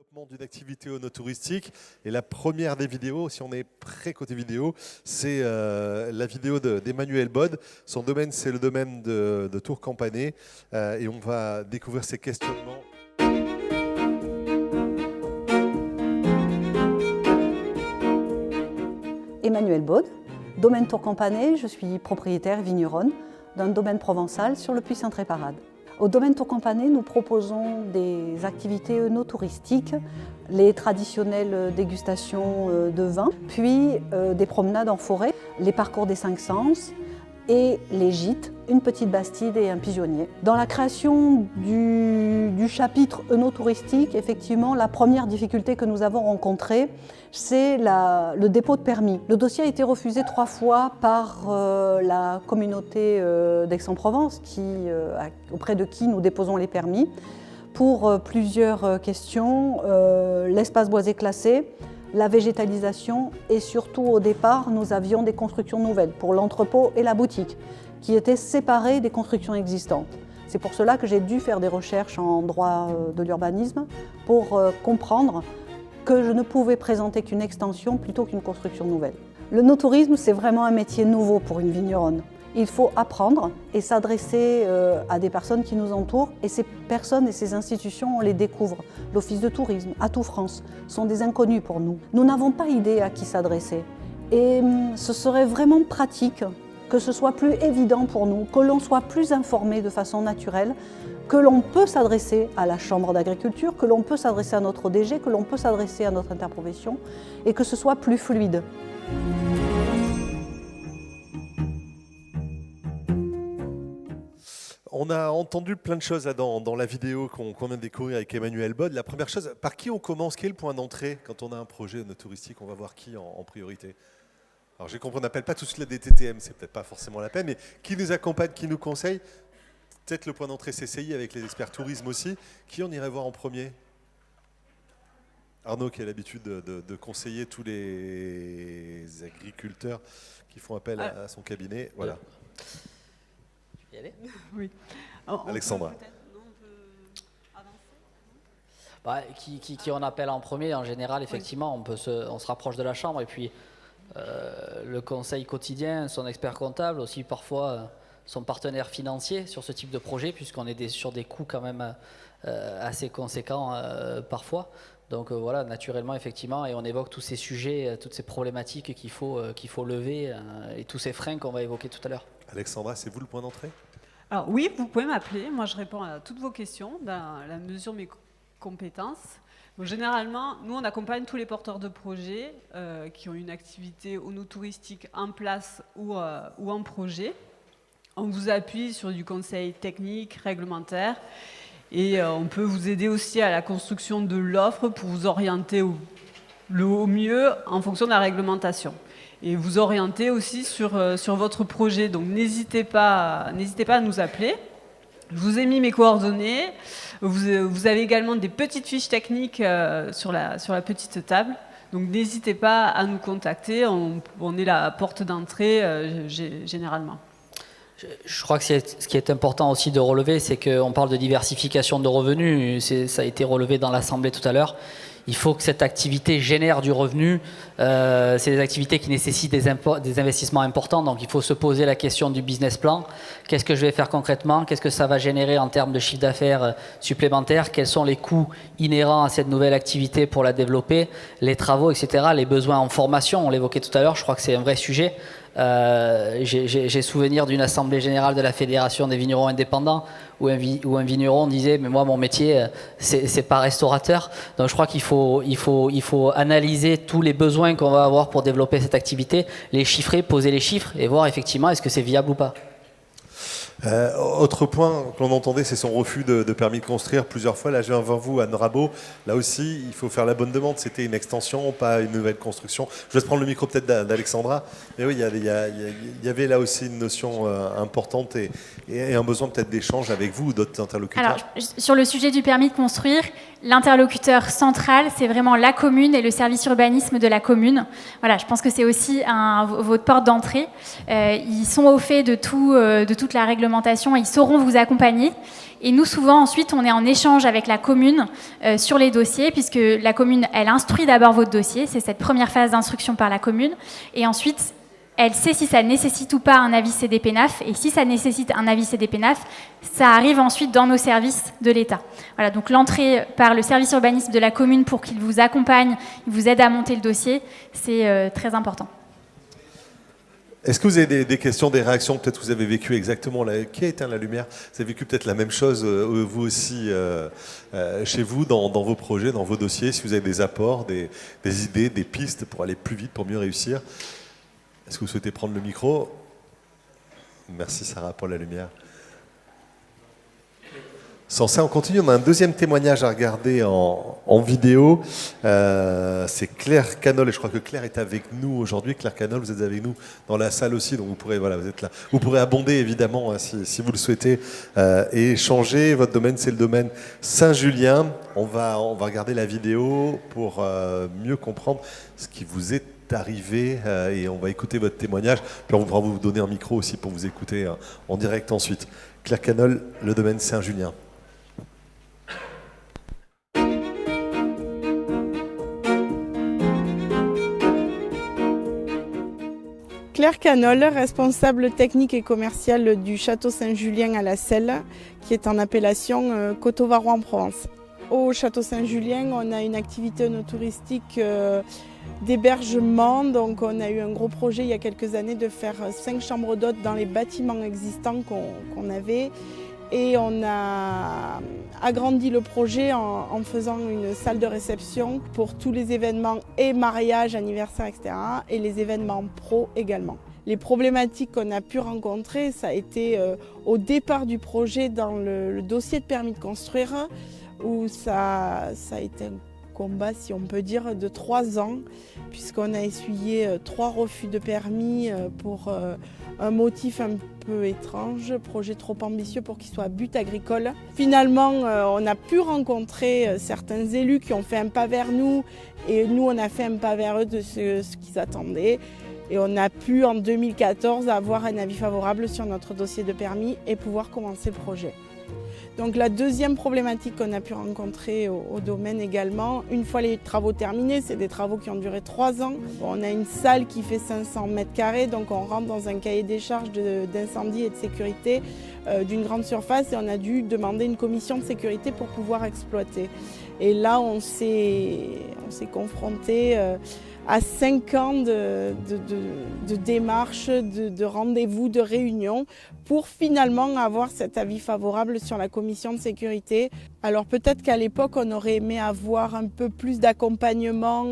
développement d'une activité onotouristique. Et la première des vidéos, si on est prêt côté vidéo, c'est la vidéo d'Emmanuel Bod. Son domaine, c'est le domaine de Tour-Campanet. Et on va découvrir ses questionnements. Emmanuel Bod, domaine Tour-Campanet, je suis propriétaire vigneronne d'un domaine provençal sur le Puy-Saint-Tréparade. Au domaine Tour-Campanet, nous proposons des activités œnotouristiques, les traditionnelles dégustations de vin, puis des promenades en forêt, les parcours des 5 sens et les gîtes, une petite bastide et un pigeonnier. Dans la création du chapitre œnotouristique, effectivement, la première difficulté que nous avons rencontrée, c'est le dépôt de permis. Le dossier a été refusé 3 fois par la communauté d'Aix-en-Provence, auprès de qui nous déposons les permis, pour plusieurs questions. L'espace boisé classé, la végétalisation et surtout au départ, nous avions des constructions nouvelles pour l'entrepôt et la boutique qui étaient séparées des constructions existantes. C'est pour cela que j'ai dû faire des recherches en droit de l'urbanisme pour comprendre que je ne pouvais présenter qu'une extension plutôt qu'une construction nouvelle. Le no-tourisme, c'est vraiment un métier nouveau pour une vigneronne. Il faut apprendre et s'adresser à des personnes qui nous entourent. Et ces personnes et ces institutions, on les découvre. L'Office de tourisme, Atout France, sont des inconnus pour nous. Nous n'avons pas idée à qui s'adresser. Et ce serait vraiment pratique que ce soit plus évident pour nous, que l'on soit plus informé de façon naturelle, que l'on peut s'adresser à la Chambre d'agriculture, que l'on peut s'adresser à notre ODG, que l'on peut s'adresser à notre interprofession et que ce soit plus fluide. On a entendu plein de choses là, dans la vidéo qu'on vient de découvrir avec Emmanuel Bod. La première chose, par qui on commence? Quel est le point d'entrée quand on a un projet touristique? On va voir qui en priorité? Alors j'ai compris, on n'appelle pas tout de suite la DTTM, c'est peut-être pas forcément la peine, mais qui nous accompagne, qui nous conseille? Peut-être le point d'entrée CCI avec les experts tourisme aussi. Qui on irait voir en premier? Arnaud qui a l'habitude de conseiller tous les agriculteurs qui font appel à son cabinet. Voilà. Y aller? Oui. Alexandra. Qui on appelle en premier? En général, effectivement, on se rapproche de la chambre et puis le conseil quotidien, son expert comptable, aussi parfois son partenaire financier sur ce type de projet, puisqu'on est sur des coûts quand même assez conséquents parfois. Donc voilà, naturellement, effectivement, et on évoque tous ces sujets, toutes ces problématiques qu'il faut lever et tous ces freins qu'on va évoquer tout à l'heure. Alexandra, c'est vous le point d'entrée? Alors oui, vous pouvez m'appeler. Moi, je réponds à toutes vos questions dans la mesure de mes compétences. Bon, généralement, nous, on accompagne tous les porteurs de projets qui ont une activité onotouristique en place ou en projet. On vous appuie sur du conseil technique, réglementaire. Et on peut vous aider aussi à la construction de l'offre pour vous orienter au mieux en fonction de la réglementation. Et vous orienter aussi sur votre projet. Donc n'hésitez pas à nous appeler. Je vous ai mis mes coordonnées. Vous avez également des petites fiches techniques sur la petite table. Donc n'hésitez pas à nous contacter. On est la porte d'entrée généralement. Je crois que ce qui est important aussi de relever, c'est qu'on parle de diversification de revenus. Ça a été relevé dans l'Assemblée tout à l'heure. Il faut que cette activité génère du revenu. C'est des activités qui nécessitent des investissements importants. Donc il faut se poser la question du business plan. Qu'est-ce que je vais faire concrètement? Qu'est-ce que ça va générer en termes de chiffre d'affaires supplémentaire? Quels sont les coûts inhérents à cette nouvelle activité pour la développer? Les travaux, etc. Les besoins en formation, on l'évoquait tout à l'heure. Je crois que c'est un vrai sujet. J'ai souvenir d'une assemblée générale de la Fédération des vignerons indépendants où un vigneron disait mais moi mon métier c'est pas restaurateur. Donc je crois qu'il faut analyser tous les besoins qu'on va avoir pour développer cette activité, les chiffrer, poser les chiffres et voir effectivement est-ce que c'est viable ou pas. Autre point que l'on entendait, c'est son refus de permis de construire plusieurs fois. Là, je viens vers vous, Anne Rabot. Là aussi, il faut faire la bonne demande. C'était une extension, pas une nouvelle construction. Je vais prendre le micro peut-être d'Alexandra. Mais oui, il y avait là aussi une notion importante et un besoin peut-être d'échange avec vous ou d'autres interlocuteurs. Alors, sur le sujet du permis de construire, l'interlocuteur central, c'est vraiment la commune et le service urbanisme de la commune. Voilà, je pense que c'est aussi votre porte d'entrée. Ils sont au fait de toute la réglementation réglementation, ils sauront vous accompagner. Et nous, souvent, ensuite, on est en échange avec la commune sur les dossiers, puisque la commune, elle instruit d'abord votre dossier, c'est cette première phase d'instruction par la commune, et ensuite, elle sait si ça nécessite ou pas un avis CDPENAF, et si ça nécessite un avis CDPENAF, ça arrive ensuite dans nos services de l'État. Voilà, donc l'entrée par le service urbanisme de la commune pour qu'il vous accompagne, il vous aide à monter le dossier, c'est très important. Est-ce que vous avez des questions, des réactions? Peut-être que vous avez vécu exactement... Qui a éteint la lumière? Vous avez vécu peut-être la même chose, vous aussi, chez vous, dans vos projets, dans vos dossiers, si vous avez des apports, des idées, des pistes pour aller plus vite, pour mieux réussir. Est-ce que vous souhaitez prendre le micro? Merci Sarah pour la lumière. Sans ça, on continue. On a un deuxième témoignage à regarder en vidéo. C'est Claire Canol, et je crois que Claire est avec nous aujourd'hui. Claire Canol, vous êtes avec nous dans la salle aussi, donc vous pourrez, voilà, vous êtes là. Vous pourrez abonder évidemment si vous le souhaitez et échanger. Votre domaine, c'est le domaine Saint-Julien. On va regarder la vidéo pour mieux comprendre ce qui vous est arrivé et on va écouter votre témoignage. Puis on va vous donner un micro aussi pour vous écouter en direct ensuite. Claire Canol, le domaine Saint-Julien. Claire Canol, responsable technique et commerciale du Château Saint-Julien à la Selle, qui est en appellation Coteau-Varoux en Provence. Au Château Saint-Julien, on a une activité œnotouristique d'hébergement. Donc on a eu un gros projet il y a quelques années de faire 5 chambres d'hôtes dans les bâtiments existants qu'on avait. Et on a agrandi le projet en faisant une salle de réception pour tous les événements et mariages, anniversaires, etc. Et les événements pro également. Les problématiques qu'on a pu rencontrer, ça a été au départ du projet dans le dossier de permis de construire, où ça a été un combat, si on peut dire, de 3 ans, puisqu'on a essuyé 3 refus de permis pour un motif un peu étrange, projet trop ambitieux pour qu'il soit à but agricole. Finalement, on a pu rencontrer certains élus qui ont fait un pas vers nous, et nous, on a fait un pas vers eux de ce qu'ils attendaient. Et on a pu, en 2014, avoir un avis favorable sur notre dossier de permis et pouvoir commencer le projet. Donc la deuxième problématique qu'on a pu rencontrer au domaine également, une fois les travaux terminés, c'est des travaux qui ont duré 3 ans. On a une salle qui fait 500 mètres carrés, donc on rentre dans un cahier des charges d'incendie et de sécurité d'une grande surface, et on a dû demander une commission de sécurité pour pouvoir exploiter. Et là, on s'est confronté à 5 ans de démarches, de rendez-vous, de réunions, pour finalement avoir cet avis favorable sur la commission de sécurité. Alors peut-être qu'à l'époque, on aurait aimé avoir un peu plus d'accompagnement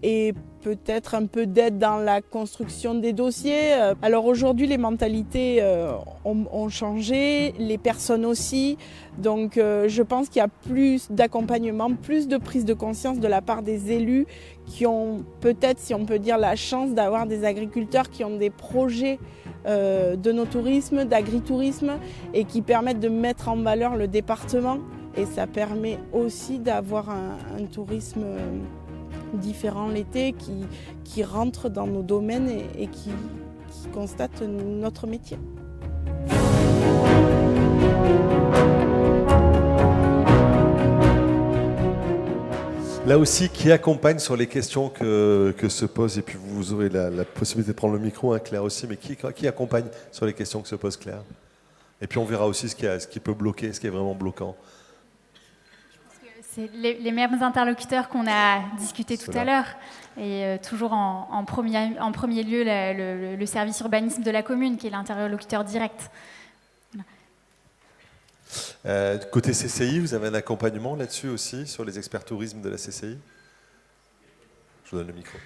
et peut-être un peu d'aide dans la construction des dossiers. Alors aujourd'hui, les mentalités ont changé, les personnes aussi. Donc je pense qu'il y a plus d'accompagnement, plus de prise de conscience de la part des élus qui ont peut-être, si on peut dire, la chance d'avoir des agriculteurs qui ont des projets d'œnotourisme, d'agritourisme, et qui permettent de mettre en valeur le département. Et ça permet aussi d'avoir un tourisme différent l'été qui rentre dans nos domaines et qui constate notre métier. Là aussi, qui accompagne sur les questions que se posent, et puis vous aurez la possibilité de prendre le micro, hein, Claire aussi, mais qui accompagne sur les questions que se pose Claire? Et puis on verra aussi ce qui peut bloquer, ce qui est vraiment bloquant. C'est les mêmes interlocuteurs qu'on a discuté tout à l'heure, et toujours en premier lieu le service urbanisme de la commune, qui est l'interlocuteur direct. Côté CCI, vous avez un accompagnement là-dessus aussi, sur les experts tourisme de la CCI? Je vous donne le micro.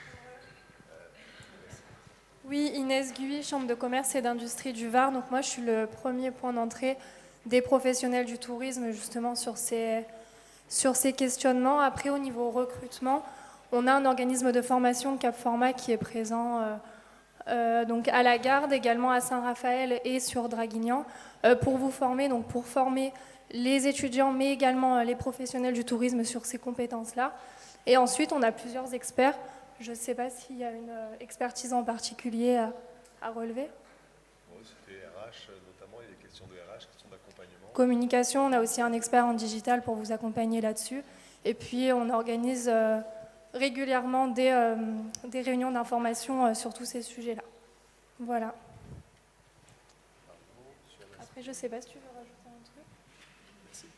Oui, Inès Gui, Chambre de commerce et d'industrie du Var. Donc moi, je suis le premier point d'entrée des professionnels du tourisme, justement, sur ces questionnements. Après, au niveau recrutement, on a un organisme de formation, Cap Format, qui est présent donc à la Garde, également à Saint-Raphaël et sur Draguignan, pour vous former, donc pour former les étudiants, mais également les professionnels du tourisme sur ces compétences-là. Et ensuite, on a plusieurs experts. Je ne sais pas s'il y a une expertise en particulier à relever. Oui, c'était RH notamment, et Question de RH, question d'accompagnement. Communication, on a aussi un expert en digital pour vous accompagner là-dessus. Et puis, on organise régulièrement des réunions d'information sur tous ces sujets-là. Voilà. Après, je ne sais pas si tu veux rajouter un truc.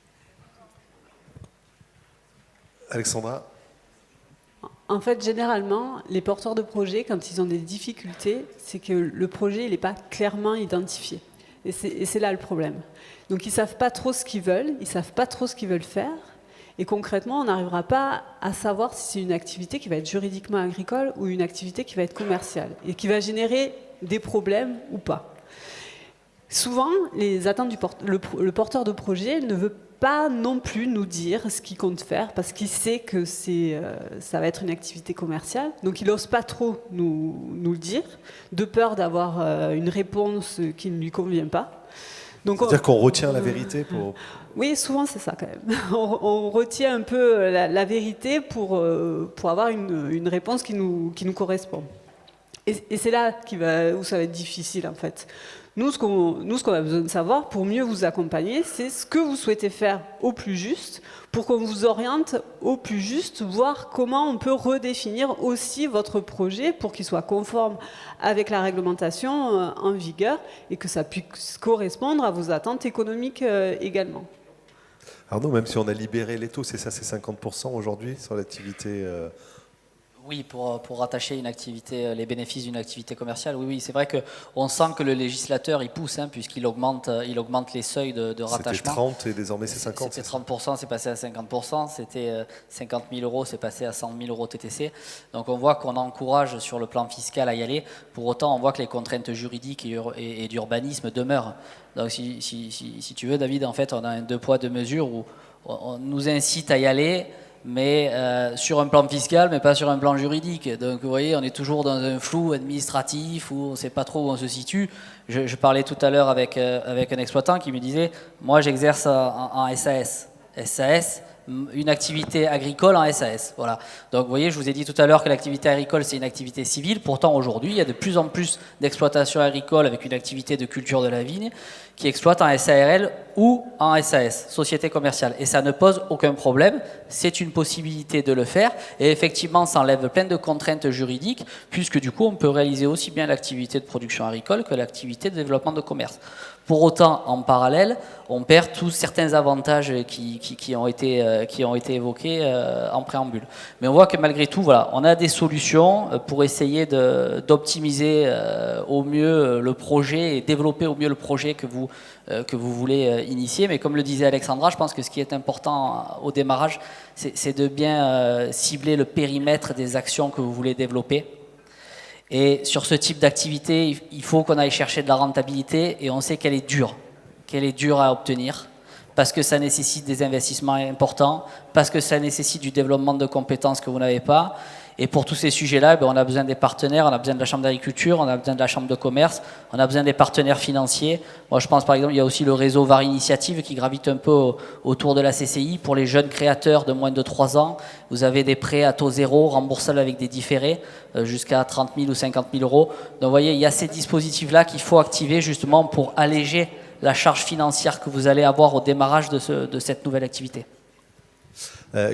Alexandra? En fait, généralement, les porteurs de projets, quand ils ont des difficultés, c'est que le projet n'est pas clairement identifié. Et c'est là le problème. Donc, ils ne savent pas trop ce qu'ils veulent, ils ne savent pas trop ce qu'ils veulent faire. Et concrètement, on n'arrivera pas à savoir si c'est une activité qui va être juridiquement agricole ou une activité qui va être commerciale et qui va générer des problèmes ou pas. Souvent, les attentes le porteur de projet ne veut pas non plus nous dire ce qu'il compte faire parce qu'il sait que ça va être une activité commerciale. Donc il n'ose pas trop nous le dire, de peur d'avoir une réponse qui ne lui convient pas. C'est-à-dire qu'on retient la vérité pour... Oui, souvent c'est ça quand même. On retient un peu la vérité pour avoir une réponse qui nous correspond. Et c'est là où ça va être difficile en fait. Nous, ce qu'on a besoin de savoir pour mieux vous accompagner, c'est ce que vous souhaitez faire au plus juste, pour qu'on vous oriente au plus juste, voir comment on peut redéfinir aussi votre projet pour qu'il soit conforme avec la réglementation en vigueur et que ça puisse correspondre à vos attentes économiques également. Arnaud, même si on a libéré les taux, c'est 50% aujourd'hui sur l'activité Oui, pour rattacher une activité, les bénéfices d'une activité commerciale, oui, c'est vrai qu'on sent que le législateur il pousse, puisqu'il augmente les seuils de rattachement. C'était 30 et désormais c'est 50. C'était 30%, c'est passé à 50%, c'était 50 000 euros, c'est passé à 100 000 euros TTC. Donc on voit qu'on encourage sur le plan fiscal à y aller. Pour autant, on voit que les contraintes juridiques et d'urbanisme demeurent. Donc si tu veux, David, en fait, on a un 2 poids 2 mesures où on nous incite à y aller, mais sur un plan fiscal, mais pas sur un plan juridique. Donc vous voyez, on est toujours dans un flou administratif où on ne sait pas trop où on se situe. Je parlais tout à l'heure avec un exploitant qui me disait, moi j'exerce en SAS. SAS, une activité agricole en SAS. Voilà. Donc vous voyez, je vous ai dit tout à l'heure que l'activité agricole c'est une activité civile. Pourtant aujourd'hui, il y a de plus en plus d'exploitations agricoles avec une activité de culture de la vigne qui exploitent en SARL ou en SAS, société commerciale. Et ça ne pose aucun problème, c'est une possibilité de le faire. Et effectivement, ça enlève plein de contraintes juridiques, puisque du coup, on peut réaliser aussi bien l'activité de production agricole que l'activité de développement de commerce. Pour autant, en parallèle, on perd tous certains avantages qui ont été évoqués en préambule. Mais on voit que malgré tout, voilà, on a des solutions pour essayer d'optimiser au mieux le projet et développer au mieux le projet que vous voulez initier. Mais comme le disait Alexandra, je pense que ce qui est important au démarrage, c'est de bien cibler le périmètre des actions que vous voulez développer. Et sur ce type d'activité, il faut qu'on aille chercher de la rentabilité et on sait qu'elle est dure à obtenir parce que ça nécessite des investissements importants, parce que ça nécessite du développement de compétences que vous n'avez pas. Et pour tous ces sujets-là, on a besoin des partenaires, on a besoin de la Chambre d'agriculture, on a besoin de la Chambre de commerce, on a besoin des partenaires financiers. Moi, je pense par exemple, il y a aussi le réseau VAR Initiative qui gravite un peu autour de la CCI. Pour les jeunes créateurs de moins de 3 ans, vous avez des prêts à taux zéro, remboursables avec des différés, jusqu'à 30 000 ou 50 000 euros. Donc vous voyez, il y a ces dispositifs-là qu'il faut activer justement pour alléger la charge financière que vous allez avoir au démarrage de cette nouvelle activité.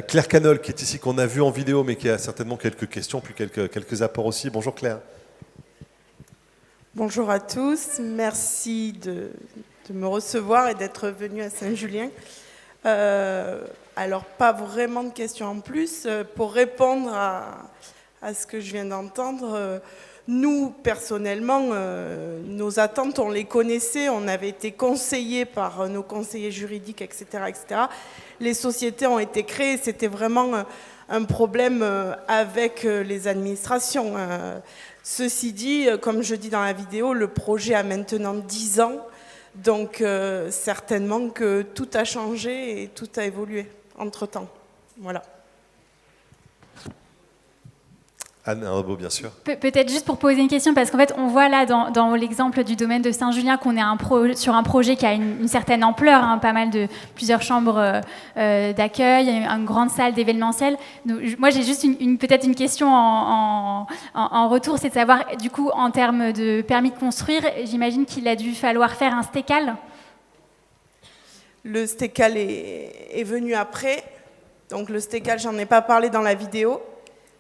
Claire Canol, qui est ici, qu'on a vu en vidéo, mais qui a certainement quelques questions, puis quelques apports aussi. Bonjour Claire. Bonjour à tous, merci de me recevoir et d'être venu à Saint-Julien. Alors, pas vraiment de questions en plus. Pour répondre à ce que je viens d'entendre, nous, personnellement, nos attentes, on les connaissait, on avait été conseillés par nos conseillers juridiques, etc., etc. Les sociétés ont été créées, c'était vraiment un problème avec les administrations. Ceci dit, comme je dis dans la vidéo, le projet a maintenant 10 ans, donc certainement que tout a changé et tout a évolué entre-temps. Voilà. Anne Arnaud, bien sûr. Peut-être juste pour poser une question, parce qu'en fait, on voit là dans l'exemple du domaine de Saint-Julien qu'on est sur un projet qui a une certaine ampleur, pas mal plusieurs chambres d'accueil, une grande salle d'événementiel. Moi, j'ai juste peut-être une question en retour, c'est de savoir, du coup, en termes de permis de construire, j'imagine qu'il a dû falloir faire un stécal Le STECAL est venu après. Donc le STECAL, j'en ai pas parlé dans la vidéo,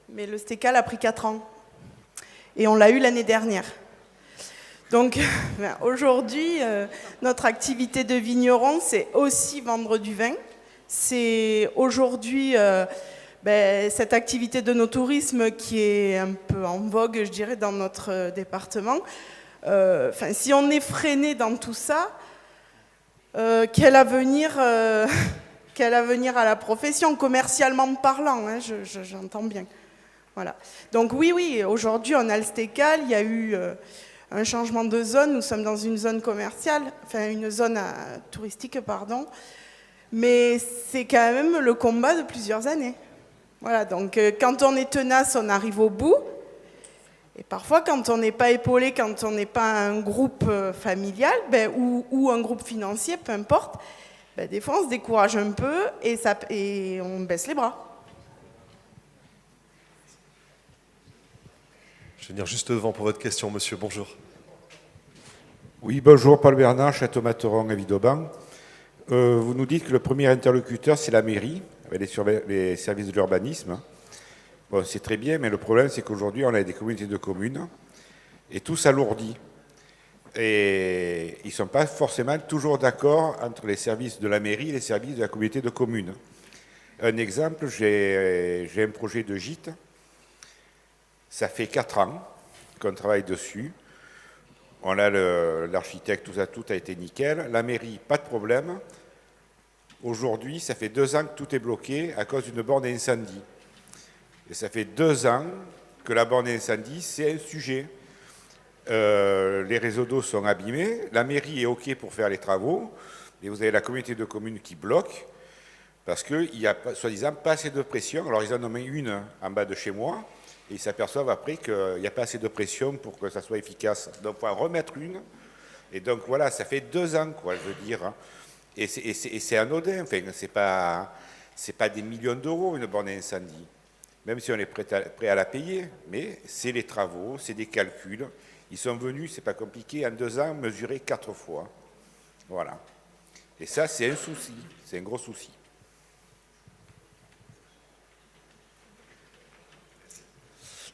mais le STECAL a pris 4 ans. Et on l'a eu l'année dernière. Donc aujourd'hui, notre activité de vigneron, c'est aussi vendre du vin. C'est aujourd'hui cette activité de no-tourisme qui est un peu en vogue, je dirais, dans notre département. Si on est freiné dans tout ça, quel avenir à la profession, commercialement parlant, hein, j'entends bien. Voilà. Donc oui, aujourd'hui on a le STECAL, il y a eu un changement de zone, nous sommes dans une zone commerciale, enfin une zone touristique, pardon, mais c'est quand même le combat de plusieurs années. Voilà, donc quand on est tenace, on arrive au bout. Et parfois, quand on n'est pas épaulé, quand on n'est pas un groupe familial ou un groupe financier, peu importe, des fois on se décourage un peu et on baisse les bras. Je vais venir juste devant pour votre question, monsieur. Bonjour. Oui, bonjour, Paul Bernard, Château-Materon à Vidauban. Vous nous dites que le premier interlocuteur, c'est la mairie, avec les services de l'urbanisme. Bon, c'est très bien, mais le problème, c'est qu'aujourd'hui, on a des communautés de communes et tout s'alourdit. Et ils ne sont pas forcément toujours d'accord entre les services de la mairie et les services de la communauté de communes. Un exemple, j'ai un projet de gîte. Ça fait 4 ans qu'on travaille dessus. On a l'architecte, tout a été nickel. La mairie, pas de problème. Aujourd'hui, ça fait 2 ans que tout est bloqué à cause d'une borne incendie. Et ça fait 2 ans que la borne incendie, c'est un sujet. Les réseaux d'eau sont abîmés, la mairie est OK pour faire les travaux, et vous avez la communauté de communes qui bloque, parce qu'il n'y a soi-disant pas assez de pression. Alors ils en ont mis une en bas de chez moi, et ils s'aperçoivent après qu'il n'y a pas assez de pression pour que ça soit efficace. Donc il faut en remettre une, et donc voilà, ça fait 2 ans, quoi, je veux dire. Et c'est anodin, enfin, c'est pas des millions d'euros une borne incendie. Même si on est prêt à la payer, mais c'est les travaux, c'est des calculs. Ils sont venus, c'est pas compliqué, en 2 ans, mesurer 4 fois. Voilà. Et ça, c'est un souci, c'est un gros souci.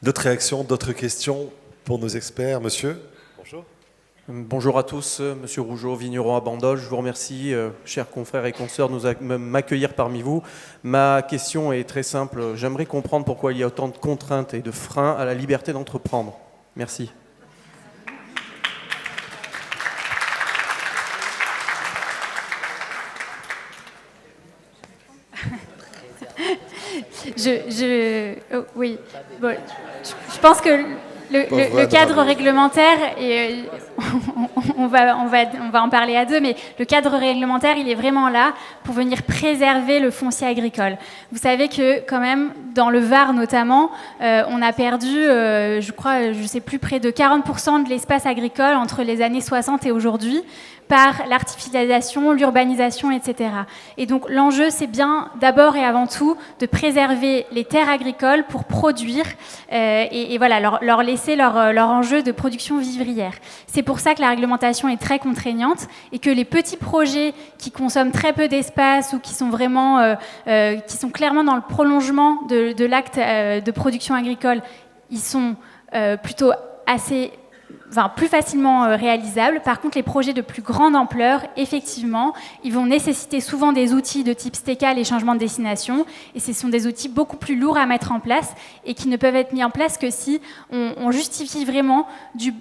D'autres réactions, d'autres questions pour nos experts, monsieur? Bonjour. Bonjour à tous, monsieur Rougeau, vigneron à Bandol. Je vous remercie, chers confrères et consoeurs, de m'accueillir parmi vous. Ma question est très simple. J'aimerais comprendre pourquoi il y a autant de contraintes et de freins à la liberté d'entreprendre. Merci. Oui. Bon, je pense que le cadre réglementaire, et on va en parler à deux, mais le cadre réglementaire, il est vraiment là pour venir préserver le foncier agricole. Vous savez que quand même, dans le Var notamment, on a perdu, je crois, je sais plus, près de 40% de l'espace agricole entre les années 60 et aujourd'hui, par l'artificialisation, l'urbanisation, etc. Et donc l'enjeu, c'est bien d'abord et avant tout de préserver les terres agricoles pour produire et voilà, leur laisser leur enjeu de production vivrière. C'est pour ça que la réglementation est très contraignante et que les petits projets qui consomment très peu d'espace ou qui sont vraiment, qui sont clairement dans le prolongement de l'acte de production agricole, ils sont plutôt plus facilement réalisables. Par contre, les projets de plus grande ampleur, effectivement, ils vont nécessiter souvent des outils de type STECAL et changement de destination. Et ce sont des outils beaucoup plus lourds à mettre en place et qui ne peuvent être mis en place que si on justifie vraiment du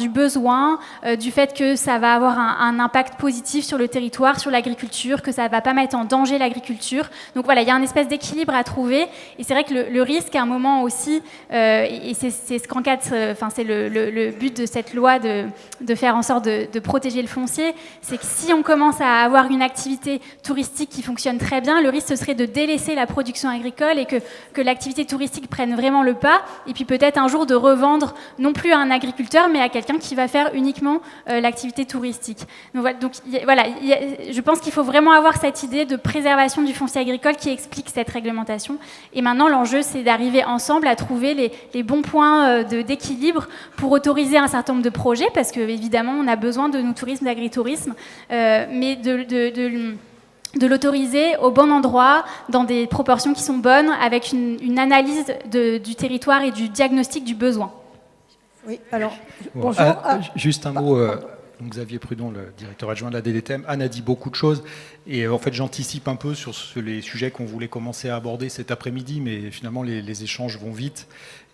besoin, du fait que ça va avoir un impact positif sur le territoire, sur l'agriculture, que ça ne va pas mettre en danger l'agriculture. Donc voilà, il y a une espèce d'équilibre à trouver. Et c'est vrai que le risque, à un moment aussi, et c'est ce qu'encadre, c'est le but de cette loi de faire en sorte de protéger le foncier, c'est que si on commence à avoir une activité touristique qui fonctionne très bien, le risque ce serait de délaisser la production agricole et que l'activité touristique prenne vraiment le pas, et puis peut-être un jour de revendre non plus à un agriculteur, mais à quelqu'un qui va faire uniquement l'activité touristique. Donc voilà, je pense qu'il faut vraiment avoir cette idée de préservation du foncier agricole qui explique cette réglementation. Et maintenant, l'enjeu, c'est d'arriver ensemble à trouver les bons points d'équilibre pour autoriser un certain nombre de projets, parce qu'évidemment, on a besoin de nous tourisme, d'agritourisme, mais de l'autoriser au bon endroit, dans des proportions qui sont bonnes, avec une analyse du territoire et du diagnostic du besoin. Oui, alors, bon, bonjour. Juste un mot. Donc Xavier Prudon, le directeur adjoint de la DDTM. Anne a dit beaucoup de choses et en fait j'anticipe un peu sur les sujets qu'on voulait commencer à aborder cet après-midi, mais finalement les échanges vont vite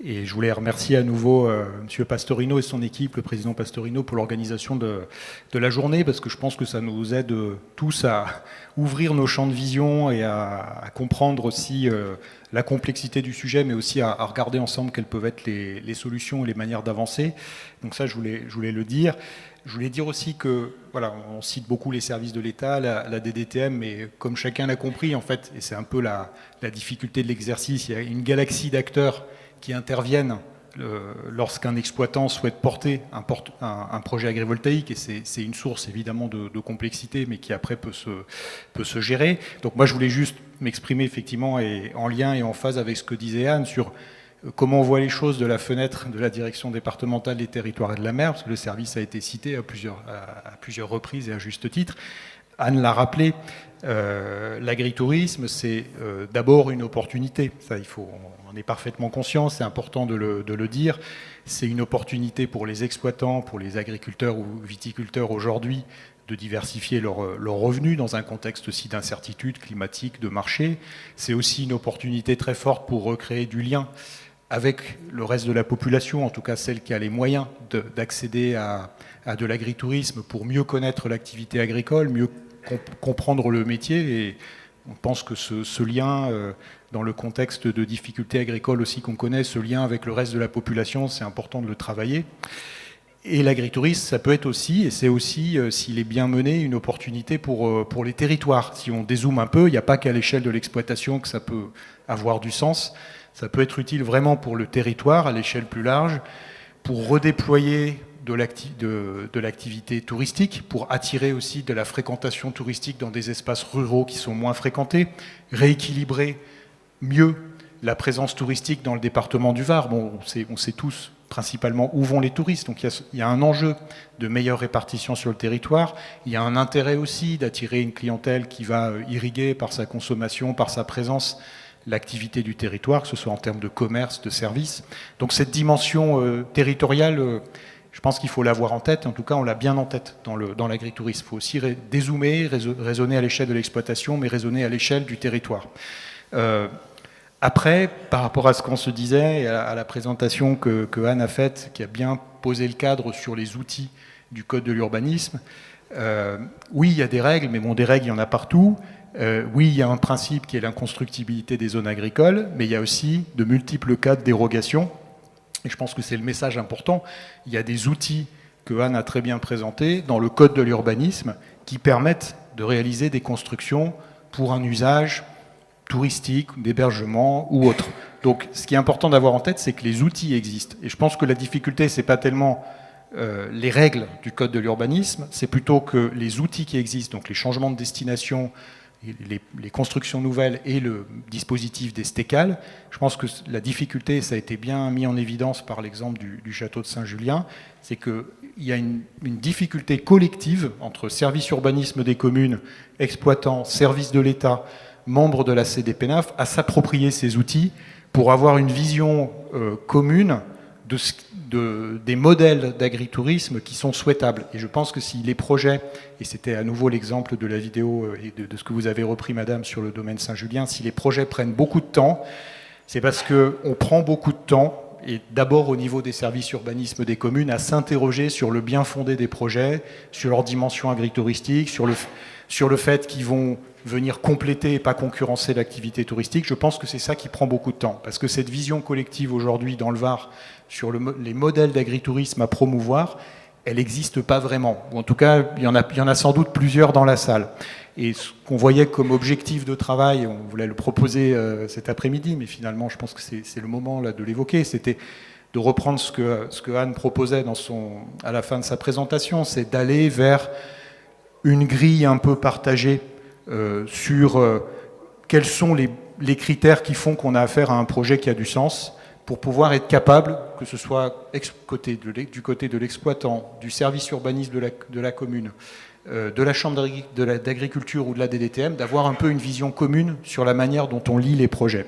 et je voulais remercier à nouveau M. Pastorino et son équipe, le président Pastorino, pour l'organisation de la journée, parce que je pense que ça nous aide tous à ouvrir nos champs de vision et à comprendre aussi la complexité du sujet, mais aussi à regarder ensemble quelles peuvent être les solutions et les manières d'avancer. Donc ça, je voulais le dire. Je voulais dire aussi que, voilà, on cite beaucoup les services de l'État, la DDTM, mais comme chacun l'a compris, en fait, et c'est un peu la difficulté de l'exercice, il y a une galaxie d'acteurs qui interviennent lorsqu'un exploitant souhaite porter un projet agrivoltaïque, et c'est une source évidemment de complexité, mais qui après peut se gérer. Donc moi, je voulais juste m'exprimer effectivement et en lien et en phase avec ce que disait Anne sur comment on voit les choses de la fenêtre de la direction départementale des territoires et de la mer, parce que le service a été cité à plusieurs reprises et à juste titre. Anne l'a rappelé, l'agritourisme, c'est d'abord une opportunité. Ça, on en est parfaitement conscient, c'est important de le dire. C'est une opportunité pour les exploitants, pour les agriculteurs ou viticulteurs aujourd'hui, de diversifier leurs revenus dans un contexte aussi d'incertitude climatique, de marché. C'est aussi une opportunité très forte pour recréer du lien avec le reste de la population, en tout cas celle qui a les moyens d'accéder à de l'agritourisme pour mieux connaître l'activité agricole, mieux comprendre le métier. Et on pense que ce lien, dans le contexte de difficultés agricoles aussi qu'on connaît, ce lien avec le reste de la population, c'est important de le travailler. Et l'agritourisme, ça peut être aussi, et c'est aussi, s'il est bien mené, une opportunité pour les territoires. Si on dézoome un peu, il n'y a pas qu'à l'échelle de l'exploitation que ça peut avoir du sens. Ça peut être utile vraiment pour le territoire, à l'échelle plus large, pour redéployer de l'activité touristique, pour attirer aussi de la fréquentation touristique dans des espaces ruraux qui sont moins fréquentés, rééquilibrer mieux la présence touristique dans le département du Var. Bon, on sait tous principalement où vont les touristes, donc il y a un enjeu de meilleure répartition sur le territoire. Il y a un intérêt aussi d'attirer une clientèle qui va irriguer par sa consommation, par sa présence, l'activité du territoire, que ce soit en termes de commerce, de services. Donc cette dimension territoriale, je pense qu'il faut l'avoir en tête, en tout cas on l'a bien en tête dans l'agritourisme. Il faut aussi dézoomer, raisonner à l'échelle de l'exploitation, mais raisonner à l'échelle du territoire. Après, par rapport à ce qu'on se disait, et à la présentation que Anne a faite, qui a bien posé le cadre sur les outils du Code de l'urbanisme, oui, il y a des règles, mais bon, des règles, il y en a partout. Oui, il y a un principe qui est l'inconstructibilité des zones agricoles, mais il y a aussi de multiples cas de dérogation. Et je pense que c'est le message important. Il y a des outils que Anne a très bien présentés dans le Code de l'urbanisme qui permettent de réaliser des constructions pour un usage touristique, d'hébergement ou autre. Donc ce qui est important d'avoir en tête, c'est que les outils existent. Et je pense que la difficulté, c'est pas tellement les règles du Code de l'urbanisme, c'est plutôt que les outils qui existent, donc les changements de destination, les constructions nouvelles et le dispositif des STECAL. Je pense que la difficulté, ça a été bien mis en évidence par l'exemple du château de Saint-Julien, c'est qu'il y a une difficulté collective entre services urbanisme des communes, exploitants, services de l'État, membres de la CDPENAF, à s'approprier ces outils pour avoir une vision commune des modèles d'agritourisme qui sont souhaitables. Et je pense que si les projets, et c'était à nouveau l'exemple de la vidéo et de ce que vous avez repris, madame, sur le domaine Saint-Julien, si les projets prennent beaucoup de temps, c'est parce qu'on prend beaucoup de temps, et d'abord au niveau des services urbanisme des communes, à s'interroger sur le bien fondé des projets, sur leur dimension agritouristique, sur le fait qu'ils vont venir compléter et pas concurrencer l'activité touristique. Je pense que c'est ça qui prend beaucoup de temps, parce que cette vision collective aujourd'hui dans le Var sur les modèles d'agritourisme à promouvoir, elle n'existe pas vraiment. Ou en tout cas, il y en a sans doute plusieurs dans la salle. Et ce qu'on voyait comme objectif de travail, on voulait le proposer cet après-midi, mais finalement, je pense que c'est le moment là de l'évoquer, c'était de reprendre ce que Anne proposait à la fin de sa présentation, c'est d'aller vers une grille un peu partagée sur quels sont les critères qui font qu'on a affaire à un projet qui a du sens, pour pouvoir être capable, que ce soit du côté de l'exploitant, du service urbanisme de la commune, de la chambre d'agriculture ou de la DDTM, d'avoir un peu une vision commune sur la manière dont on lit les projets.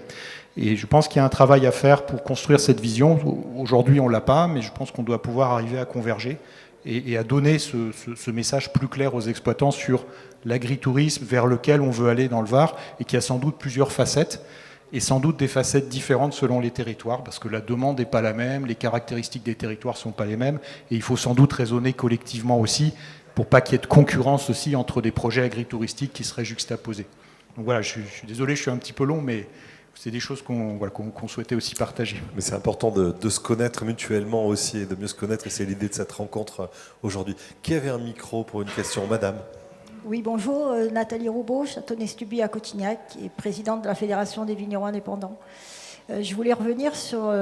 Et je pense qu'il y a un travail à faire pour construire cette vision. Aujourd'hui, on ne l'a pas, mais je pense qu'on doit pouvoir arriver à converger et à donner ce message plus clair aux exploitants sur l'agritourisme vers lequel on veut aller dans le Var, et qui a sans doute plusieurs facettes, et sans doute des facettes différentes selon les territoires, parce que la demande n'est pas la même, les caractéristiques des territoires ne sont pas les mêmes, et il faut sans doute raisonner collectivement aussi, pour pas qu'il y ait de concurrence aussi entre des projets agritouristiques qui seraient juxtaposés. Donc voilà, je suis désolé, je suis un petit peu long, mais c'est des choses qu'on souhaitait aussi partager. Mais c'est important de se connaître mutuellement aussi, et de mieux se connaître, et c'est l'idée de cette rencontre aujourd'hui. Qui avait un micro pour une question? Madame. Oui, bonjour, Nathalie Roubaud, Châtenay-Stuby à Cotignac, et présidente de la Fédération des vignerons indépendants. Je voulais revenir sur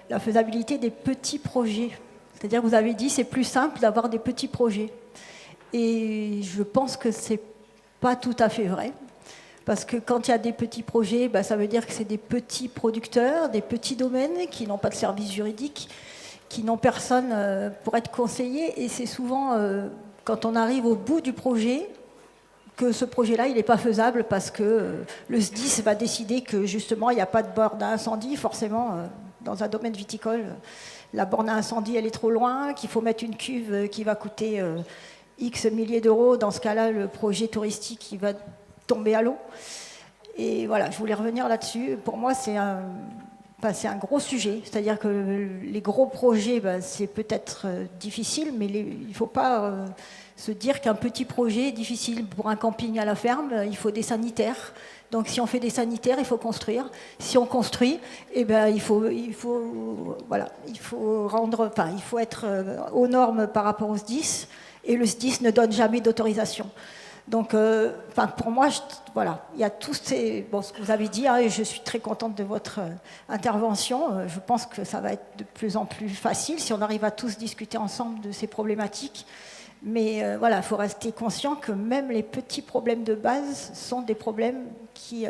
la faisabilité des petits projets. C'est-à-dire que vous avez dit c'est plus simple d'avoir des petits projets. Et je pense que c'est pas tout à fait vrai. Parce que quand il y a des petits projets, ça veut dire que c'est des petits producteurs, des petits domaines qui n'ont pas de service juridique, qui n'ont personne pour être conseillés. Et c'est souvent, quand on arrive au bout du projet, que ce projet-là, il n'est pas faisable parce que le SDIS va décider que justement, il n'y a pas de borne à incendie. Forcément, dans un domaine viticole, la borne à incendie, elle est trop loin, qu'il faut mettre une cuve qui va coûter X milliers d'euros. Dans ce cas-là, le projet touristique, il va tomber à l'eau. Et voilà, je voulais revenir là-dessus. Pour moi, c'est un gros sujet. C'est-à-dire que les gros projets, c'est peut-être difficile, mais il ne faut pas se dire qu'un petit projet est difficile. Pour un camping à la ferme, il faut des sanitaires. Donc si on fait des sanitaires, il faut construire. Si on construit, il faut être aux normes par rapport au SDIS. Et le SDIS ne donne jamais d'autorisation. Donc, pour moi, il y a tous ce que vous avez dit, et je suis très contente de votre intervention. Je pense que ça va être de plus en plus facile si on arrive à tous discuter ensemble de ces problématiques. Mais il faut rester conscient que même les petits problèmes de base sont des problèmes qui...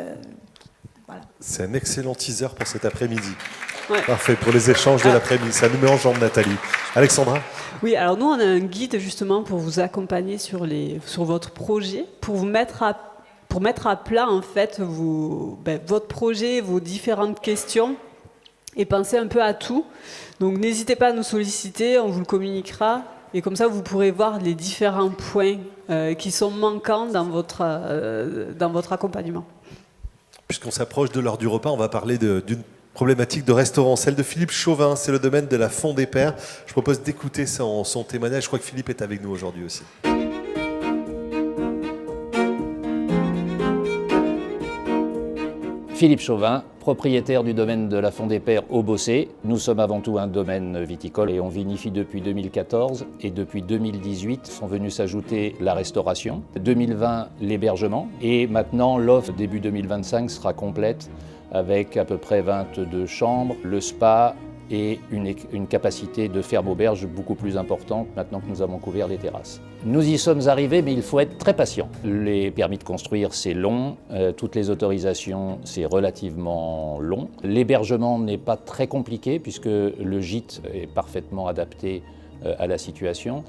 C'est un excellent teaser pour cet après-midi. Ouais. Parfait, pour les échanges de l'après-midi. Ça nous met en jambes, Nathalie. Alexandra? Oui, alors nous, on a un guide justement pour vous accompagner sur votre projet, pour mettre à plat en fait votre projet, vos différentes questions, et penser un peu à tout. Donc n'hésitez pas à nous solliciter, on vous le communiquera, et comme ça vous pourrez voir les différents points qui sont manquants dans votre accompagnement. Puisqu'on s'approche de l'heure du repas, on va parler d'une problématique de restaurant, celle de Philippe Chauvin, c'est le domaine de la Font des Pères. Je propose d'écouter son témoignage. Je crois que Philippe est avec nous aujourd'hui aussi. Philippe Chauvin, propriétaire du domaine de la Font des Pères au Bossé. Nous sommes avant tout un domaine viticole et on vinifie depuis 2014 et depuis 2018 sont venus s'ajouter la restauration, 2020 l'hébergement et maintenant l'offre début 2025 sera complète avec à peu près 22 chambres, le spa et une capacité de ferme-auberge beaucoup plus importante maintenant que nous avons couvert les terrasses. Nous y sommes arrivés, mais il faut être très patient. Les permis de construire, c'est long. Toutes les autorisations, c'est relativement long. L'hébergement n'est pas très compliqué puisque le gîte est parfaitement adapté à la situation.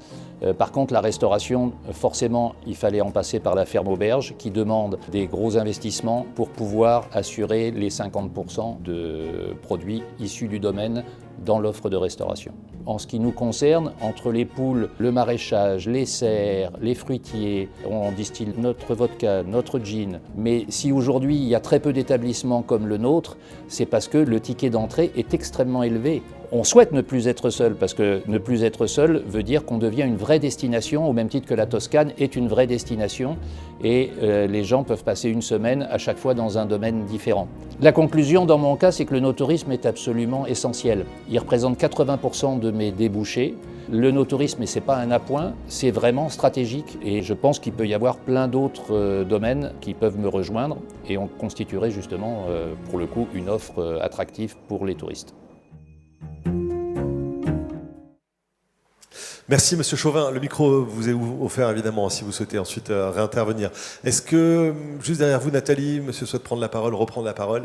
Par contre, la restauration, forcément, il fallait en passer par la ferme-auberge qui demande des gros investissements pour pouvoir assurer les 50% de produits issus du domaine dans l'offre de restauration. En ce qui nous concerne, entre les poules, le maraîchage, les serres, les fruitiers, on distille notre vodka, notre gin. Mais si aujourd'hui il y a très peu d'établissements comme le nôtre, c'est parce que le ticket d'entrée est extrêmement élevé. On souhaite ne plus être seul, parce que ne plus être seul veut dire qu'on devient une vraie destination, au même titre que la Toscane est une vraie destination, et les gens peuvent passer une semaine à chaque fois dans un domaine différent. La conclusion dans mon cas, c'est que le no-tourisme est absolument essentiel. Il représente 80% de mes débouchés. Le no-tourisme, et ce n'est pas un appoint, c'est vraiment stratégique, et je pense qu'il peut y avoir plein d'autres domaines qui peuvent me rejoindre, et on constituerait justement, pour le coup, une offre attractive pour les touristes. Merci Monsieur Chauvin. Le micro vous est offert évidemment si vous souhaitez ensuite réintervenir. Est-ce que, juste derrière vous Nathalie, Monsieur souhaite prendre la parole, reprendre la parole?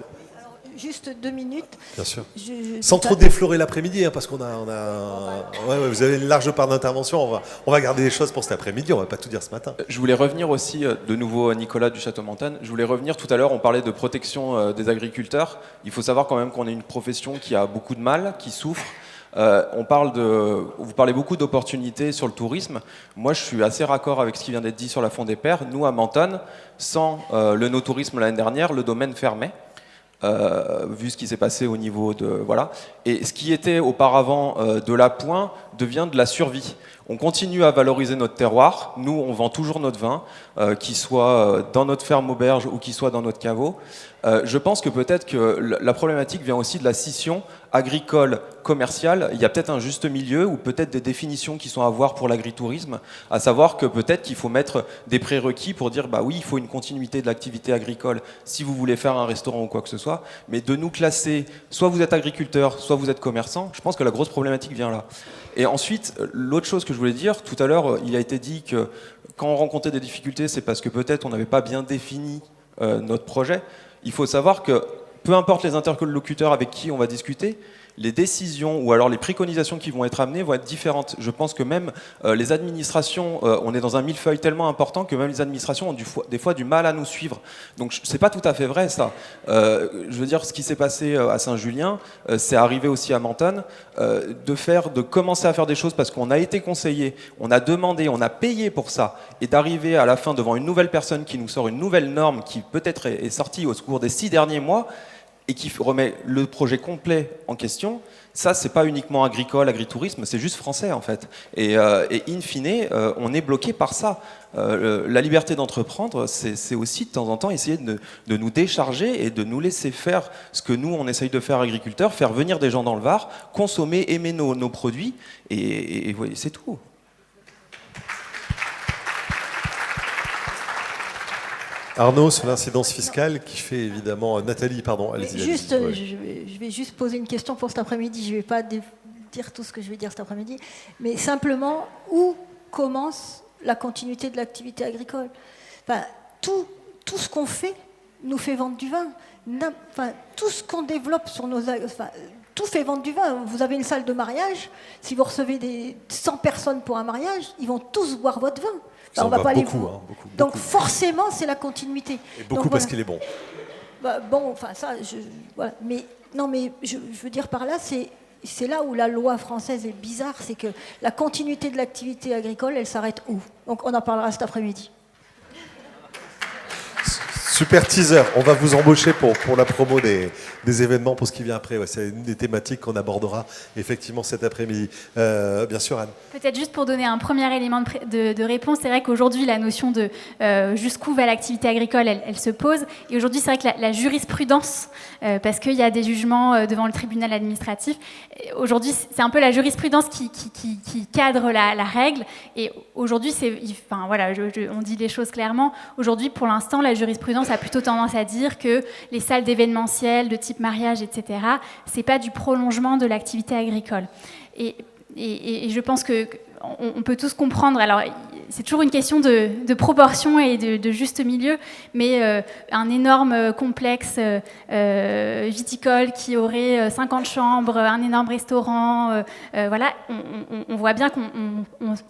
juste 2 minutes. Bien sûr. Sans trop déflorer l'après-midi, hein, parce qu'on ouais, vous avez une large part d'intervention. On va garder les choses pour cet après-midi, on ne va pas tout dire ce matin. Je voulais revenir aussi, de nouveau Nicolas du Château Montane, je voulais revenir tout à l'heure, on parlait de protection des agriculteurs. Il faut savoir quand même qu'on est une profession qui a beaucoup de mal, qui souffre. Vous parlez beaucoup d'opportunités sur le tourisme. Moi, je suis assez raccord avec ce qui vient d'être dit sur la Fond des Pères. Nous, à Mentone, sans le no-tourisme l'année dernière, le domaine fermait. Vu ce qui s'est passé au niveau de... Voilà. Et ce qui était auparavant de l'appoint devient de la survie. On continue à valoriser notre terroir. Nous, on vend toujours notre vin, qu'il soit dans notre ferme auberge ou qu'il soit dans notre caveau. Je pense que peut-être que la problématique vient aussi de la scission agricole, commerciale. Il y a peut-être un juste milieu ou peut-être des définitions qui sont à voir pour l'agritourisme, à savoir que peut-être qu'il faut mettre des prérequis pour dire bah oui, il faut une continuité de l'activité agricole si vous voulez faire un restaurant ou quoi que ce soit, mais de nous classer, soit vous êtes agriculteur, soit vous êtes commerçant, je pense que la grosse problématique vient là. Et ensuite, l'autre chose que je voulais dire, tout à l'heure, il a été dit que quand on rencontrait des difficultés, c'est parce que peut-être on n'avait pas bien défini notre projet. Il faut savoir que peu importe les interlocuteurs avec qui on va discuter, les décisions ou alors les préconisations qui vont être amenées vont être différentes. Je pense que même les administrations, on est dans un millefeuille tellement important que même les administrations ont des fois du mal à nous suivre. Donc c'est pas tout à fait vrai ça. Je veux dire, ce qui s'est passé à Saint-Julien, c'est arrivé aussi à Mentone, de commencer à faire des choses parce qu'on a été conseillé, on a demandé, on a payé pour ça, et d'arriver à la fin devant une nouvelle personne qui nous sort une nouvelle norme qui peut-être est sortie au cours des 6 derniers mois, et qui remet le projet complet en question, ça, c'est pas uniquement agricole, agritourisme, c'est juste français, en fait. Et in fine, on est bloqué par ça. La liberté d'entreprendre, c'est aussi, de temps en temps, essayer de nous décharger et de nous laisser faire ce que nous, on essaye de faire agriculteurs, faire venir des gens dans le Var, consommer, aimer nos produits, et voilà, c'est tout. Arnaud, sur l'incidence fiscale qui fait évidemment... Nathalie, pardon, allez-y. Juste, ouais. je vais juste poser une question pour cet après-midi. Je ne vais pas dire tout ce que je vais dire cet après-midi, mais simplement, où commence la continuité de l'activité agricole? Enfin, tout ce qu'on fait nous fait vendre du vin. Enfin, tout ce qu'on développe sur nos... Enfin, tout fait vendre du vin. Vous avez une salle de mariage, si vous recevez 100 personnes pour un mariage, ils vont tous boire votre vin. On va pas beaucoup, beaucoup. Donc forcément, c'est la continuité. Et beaucoup. Donc, parce qu'il est bon. Bah, bon, enfin ça, voilà. Mais non, mais je veux dire par là, c'est là où la loi française est bizarre, c'est que la continuité de l'activité agricole, elle s'arrête où? Donc on en parlera cet après-midi. Super teaser, on va vous embaucher pour la promo des événements, pour ce qui vient après. Ouais, c'est une des thématiques qu'on abordera effectivement cet après-midi. Bien sûr, Anne. Peut-être juste pour donner un premier élément de réponse, c'est vrai qu'aujourd'hui, la notion de jusqu'où va l'activité agricole, elle se pose. Et aujourd'hui, c'est vrai que la jurisprudence, parce qu'il y a des jugements devant le tribunal administratif, aujourd'hui, c'est un peu la jurisprudence qui cadre la règle. Et aujourd'hui, enfin, voilà, on dit les choses clairement. Aujourd'hui, pour l'instant, la jurisprudence a plutôt tendance à dire que les salles d'événementiel de type mariage, etc., c'est pas du prolongement de l'activité agricole. Et je pense qu'on peut tous comprendre. Alors, c'est toujours une question de proportion et de juste milieu, mais un énorme complexe viticole qui aurait 50 chambres, un énorme restaurant, voilà, on voit bien qu'on